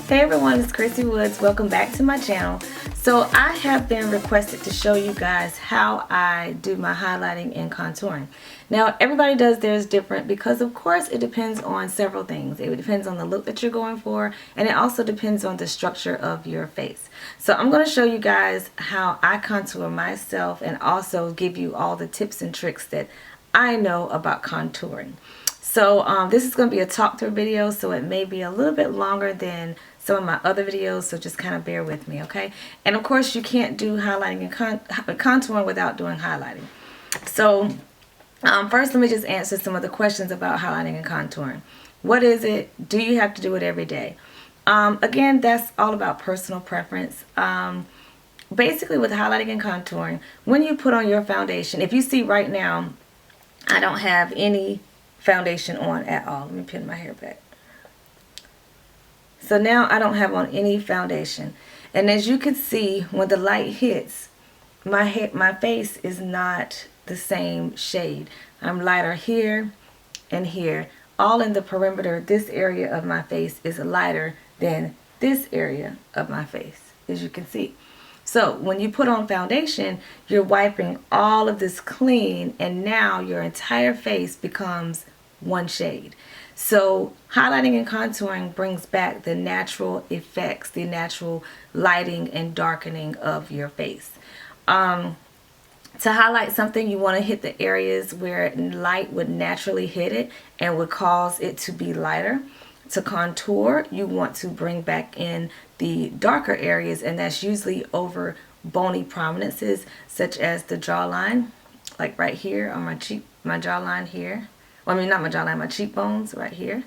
Hey everyone, it's ChrissyWoods. Welcome back to my channel. So I have been requested to show you guys how I do my highlighting and contouring. Now everybody does theirs different because of course it depends on several things. It depends on the look that you're going for, and it also depends on the structure of your face. So I'm going to show you guys how I contour myself and also give you all the tips and tricks that I know about contouring. So this is going to be a talk through video, so it may be a little bit longer than some of my other videos, so just kind of bear with me, okay? And of course you can't do highlighting and contouring without doing highlighting. So first let me just answer some of the questions about highlighting and contouring. What is it? Do you have to do it every day? Again, that's all about personal preference. Basically with highlighting and contouring, when you put on your foundation, if you see right now, I don't have any foundation on at all. Let me pin my hair back. So now I don't have on any foundation, and as you can see, when the light hits my face is not the same shade. I'm lighter here and here. All in the perimeter, this area of my face is lighter than this area of my face, as you can see. So when you put on foundation, you're wiping all of this clean, and now your entire face becomes one shade. So highlighting and contouring brings back the natural effects, the natural lighting and darkening of your face. To highlight something, you want to hit the areas where light would naturally hit it and would cause it to be lighter. To contour, you want to bring back in the darker areas, and that's usually over bony prominences such as the jawline, like right here on my cheek, my jawline here. Well, I mean, not my jawline, my cheekbones right here.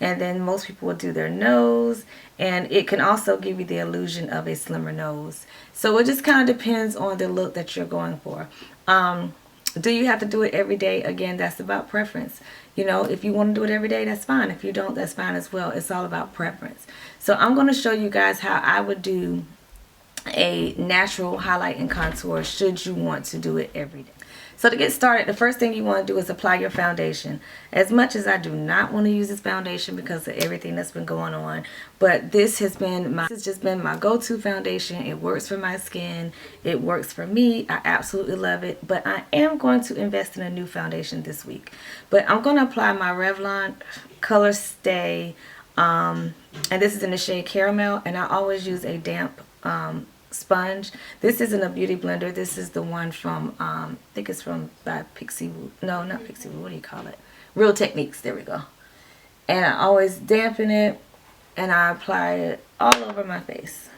And then most people will do their nose, and it can also give you the illusion of a slimmer nose. So it just kind of depends on the look that you're going for. Do you have to do it every day? Again, that's about preference. You know, if you want to do it every day, that's fine. If you don't, that's fine as well. It's all about preference. So I'm going to show you guys how I would do a natural highlight and contour should you want to do it every day. So to get started, the first thing you want to do is apply your foundation. As much as I do not want to use this foundation because of everything that's been going on, but this has just been my go-to foundation. It works for my skin. It works for me. I absolutely love it. But I am going to invest in a new foundation this week. But I'm going to apply my Revlon Color Stay, and this is in the shade Caramel, and I always use a damp sponge. This isn't a beauty blender. This is the one from I think it's from by ChrissyWoods. No, not ChrissyWoods. What do you call it? Real Techniques. There we go. And I always dampen it, and I apply it all over my face.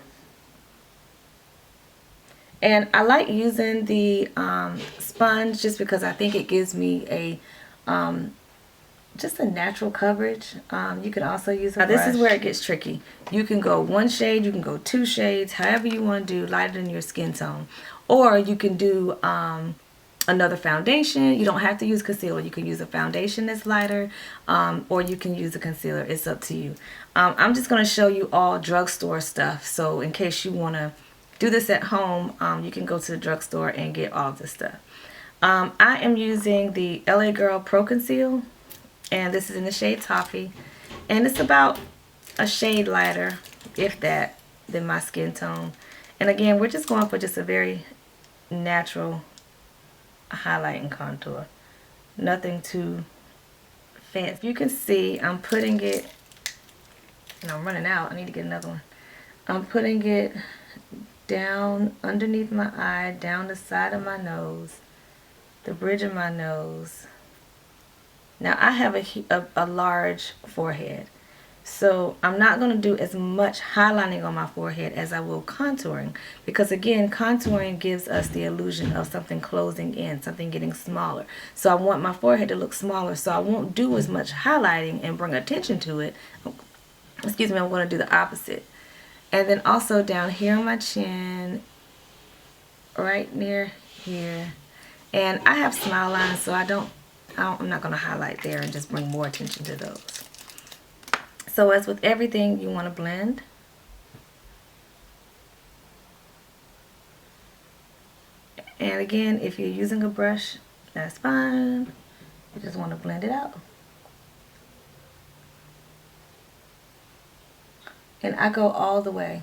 And I like using the sponge just because I think it gives me a just a natural coverage. You can also use a brush. This is where it gets tricky. You can go one shade, you can go two shades, however you want to do, lighter than your skin tone. Or you can do another foundation. You don't have to use concealer. You can use a foundation that's lighter, or you can use a concealer. It's up to you. I'm just going to show you all drugstore stuff. So in case you want to do this at home, you can go to the drugstore and get all this stuff. I am using the LA Girl Pro Conceal, and this is in the shade Toffee, and it's about a shade lighter, if that, than my skin tone. And again, we're just going for just a very natural highlight and contour, nothing too fancy. You can see I'm putting it, and I'm running out, I need to get another one. I'm putting it down underneath my eye, down the side of my nose, the bridge of my nose. Now I have a large forehead, so I'm not going to do as much highlighting on my forehead as I will contouring, because again, contouring gives us the illusion of something closing in, something getting smaller. So I want my forehead to look smaller, so I won't do as much highlighting and bring attention to it. Excuse me, I'm going to do the opposite. And then also down here on my chin, right near here. And I have smile lines, so I'm not going to highlight there and just bring more attention to those. So as with everything, you want to blend. And again, if you're using a brush, that's fine. You just want to blend it out. And I go all the way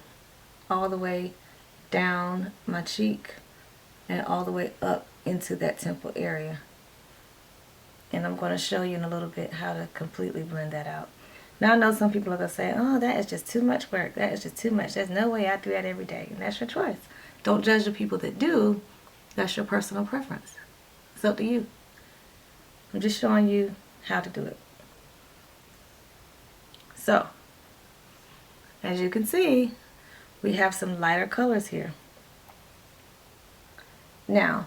down my cheek and all the way up into that temple area. And I'm going to show you in a little bit how to completely blend that out. Now I know some people are going to say, oh, that is just too much work. That is just too much. There's no way I do that every day. And that's your choice. Don't judge the people that do. That's your personal preference. It's up to you. I'm just showing you how to do it. So, as you can see, we have some lighter colors here. Now,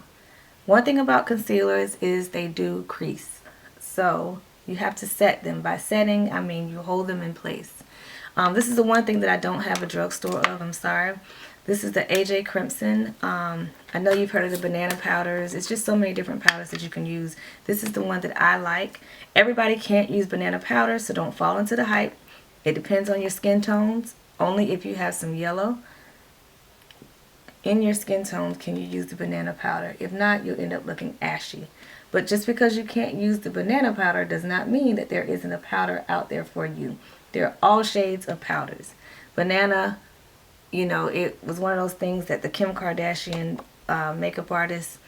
one thing about concealers is they do crease. So you have to set them. By setting, I mean you hold them in place. This is the one thing that I don't have a drugstore of. I'm sorry. This is the AJ Crimson. I know you've heard of the banana powders. It's just so many different powders that you can use. This is the one that I like. Everybody can't use banana powder, so don't fall into the hype. It depends on your skin tones. Only if you have some yellow in your skin tones can you use the banana powder. If not, you'll end up looking ashy. But just because you can't use the banana powder does not mean that there isn't a powder out there for you. There are all shades of powders. Banana, you know, it was one of those things that the Kim Kardashian makeup artist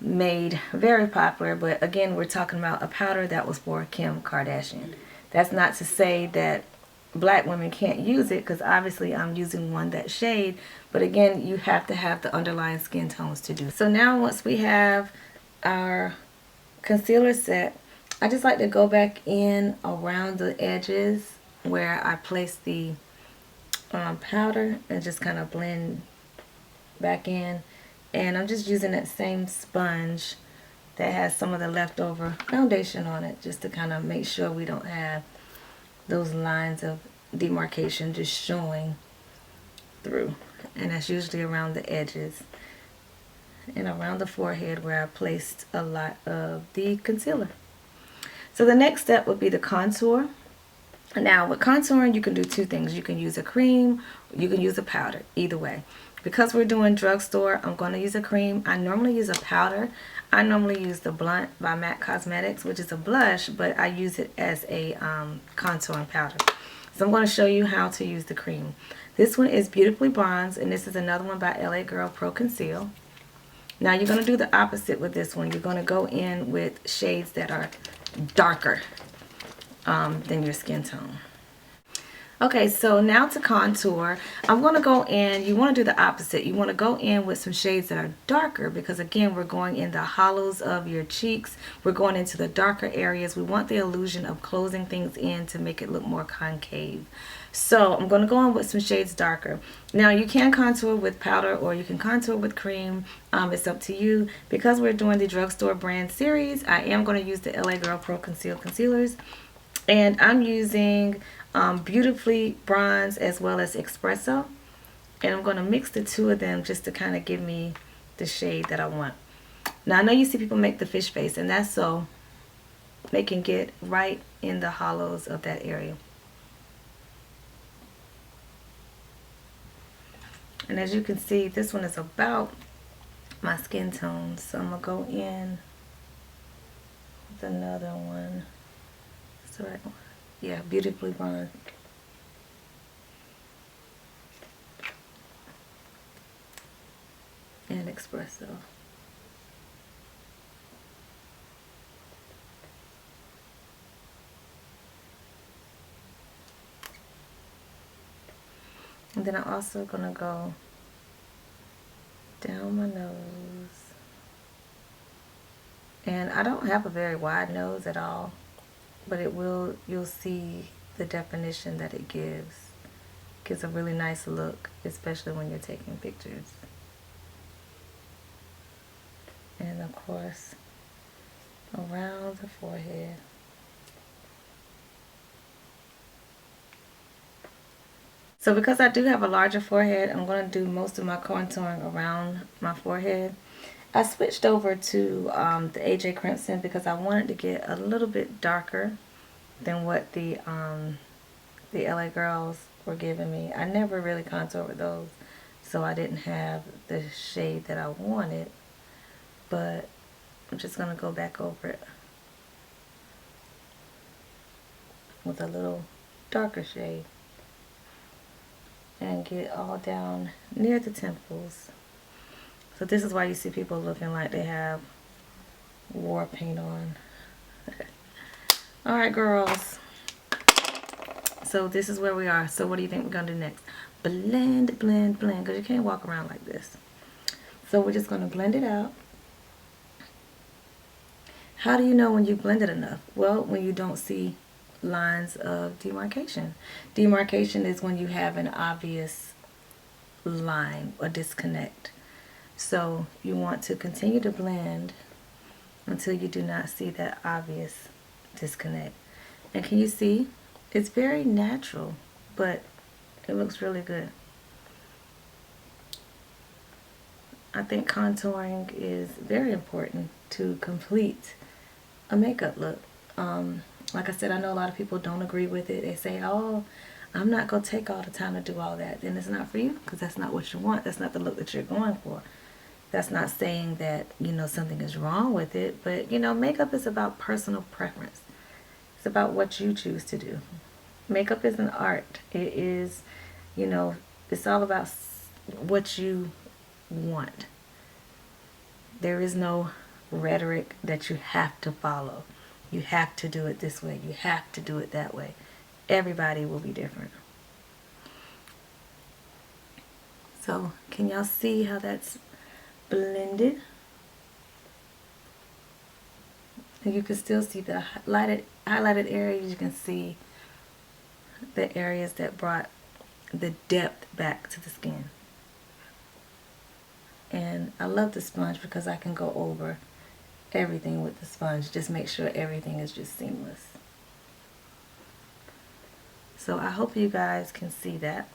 made very popular. But again, we're talking about a powder that was for Kim Kardashian. That's not to say that black women can't use it, because obviously I'm using one that shade, but again, you have to have the underlying skin tones to do. So now once we have our concealer set, I just like to go back in around the edges where I placed the powder and just kind of blend back in. And I'm just using that same sponge that has some of the leftover foundation on it, just to kind of make sure we don't have those lines of demarcation just showing through. And that's usually around the edges and around the forehead where I placed a lot of the concealer. So the next step would be the contour. Now with contouring, you can do two things. You can use a cream, you can use a powder, either way. Because we're doing drugstore, I'm going to use a cream. I normally use a powder. I normally use the Blunt by MAC Cosmetics, which is a blush, but I use it as a contouring powder. So I'm going to show you how to use the cream. This one is Beautifully Bronze, and this is another one by LA Girl Pro Conceal. Now you're going to do the opposite with this one. You're going to go in with shades that are darker than your skin tone. Okay, so now to contour, I'm going to go in, you want to do the opposite. You want to go in with some shades that are darker, because again, we're going in the hollows of your cheeks. We're going into the darker areas. We want the illusion of closing things in to make it look more concave. So I'm going to go in with some shades darker. Now you can contour with powder or you can contour with cream. It's up to you. Because we're doing the drugstore brand series, I am going to use the LA Girl Pro Conceal concealers. And I'm using Beautifully Bronze as well as Espresso, and I'm going to mix the two of them just to kind of give me the shade that I want. Now I know you see people make the fish face, and that's so they can get right in the hollows of that area. And as you can see, this one is about my skin tone, so I'm going to go in with another one. That's the right one. Yeah, Beautifully Bronze. And Espresso. And then I'm also going to go down my nose. And I don't have a very wide nose at all, but it will, you'll see the definition that it gives. It gives a really nice look, especially when you're taking pictures. And of course, around the forehead. So because I do have a larger forehead, I'm going to do most of my contouring around my forehead. I switched over to the AJ Crimson because I wanted to get a little bit darker than what the LA Girls were giving me. I never really contoured with those, so I didn't have the shade that I wanted. But I'm just going to go back over it with a little darker shade. and get all down near the temples. So this is why you see people looking like they have war paint on. All right, girls. So this is where we are. So what do you think we're going to do next? Blend, blend, blend, because you can't walk around like this. So we're just going to blend it out. How do you know when you blended enough? Well, when you don't see lines of demarcation. Demarcation is when you have an obvious line or disconnect. So you want to continue to blend until you do not see that obvious disconnect. And can you see? It's very natural, but it looks really good. I think contouring is very important to complete a makeup look. Like I said, I know a lot of people don't agree with it. They say, oh, I'm not going to take all the time to do all that. Then it's not for you, because that's not what you want. That's not the look that you're going for. That's not saying that, you know, something is wrong with it. But, you know, makeup is about personal preference. It's about what you choose to do. Makeup is an art. It is, you know, it's all about what you want. There is no rhetoric that you have to follow. You have to do it this way. You have to do it that way. Everybody will be different. So, can y'all see how that's blended? And you can still see the highlighted areas. You can see the areas that brought the depth back to the skin. And I love the sponge because I can go over everything with the sponge. Just make sure everything is just seamless. So I hope you guys can see that.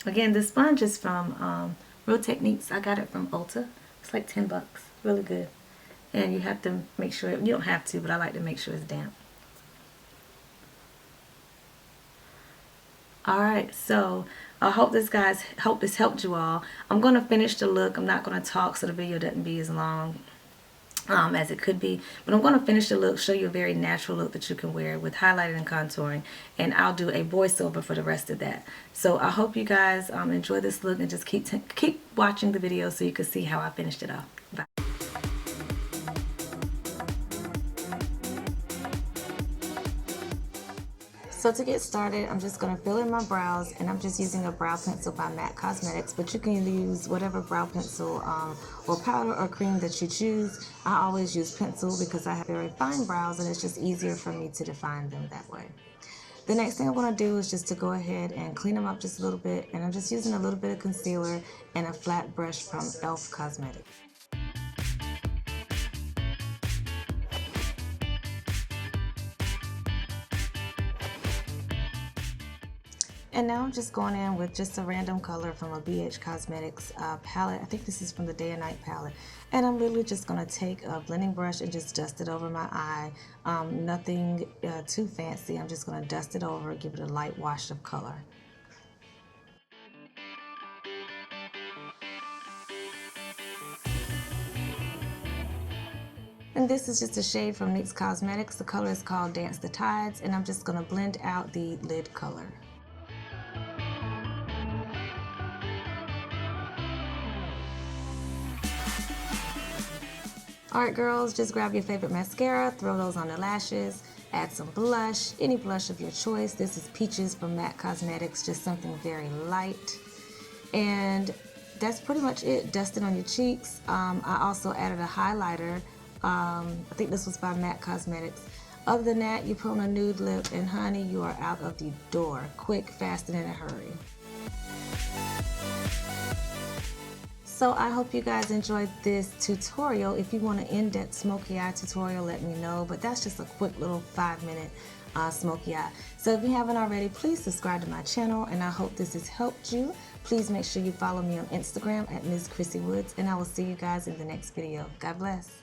Again, the sponge is from Real Techniques. I got it from Ulta. It's like 10 bucks. Really good. And you have to make sure, you don't have to, but I like to make sure it's damp. Alright, so I hope this helped you all. I'm going to finish the look. I'm not going to talk so the video doesn't be as long as it could be. But I'm going to finish the look, show you a very natural look that you can wear with highlighting and contouring. And I'll do a voiceover for the rest of that. So I hope you guys enjoy this look and just keep watching the video so you can see how I finished it off. Bye. So to get started, I'm just going to fill in my brows, and I'm just using a brow pencil by MAC Cosmetics, but you can use whatever brow pencil or powder or cream that you choose. I always use pencil because I have very fine brows, and it's just easier for me to define them that way. The next thing I'm going to do is just to go ahead and clean them up just a little bit, and I'm just using a little bit of concealer and a flat brush from e.l.f. Cosmetics. And now I'm just going in with just a random color from a BH Cosmetics palette. I think this is from the Day and Night palette. And I'm literally just going to take a blending brush and just dust it over my eye. Nothing too fancy. I'm just going to dust it over, give it a light wash of color. And this is just a shade from NYX Cosmetics. The color is called Dance the Tides. And I'm just going to blend out the lid color. Alright girls, just grab your favorite mascara, throw those on the lashes, add some blush, any blush of your choice. This is Peaches from MAC Cosmetics, just something very light. And that's pretty much it. Dust it on your cheeks. I also added a highlighter. I think this was by MAC Cosmetics. Other than that, you put on a nude lip, and honey, you are out of the door. Quick, fast, and in a hurry. So I hope you guys enjoyed this tutorial. If you want an in-depth smoky eye tutorial, let me know. But that's just a quick little 5-minute smoky eye. So if you haven't already, please subscribe to my channel, and I hope this has helped you. Please make sure you follow me on Instagram at Ms. ChrissyWoods, and I will see you guys in the next video. God bless.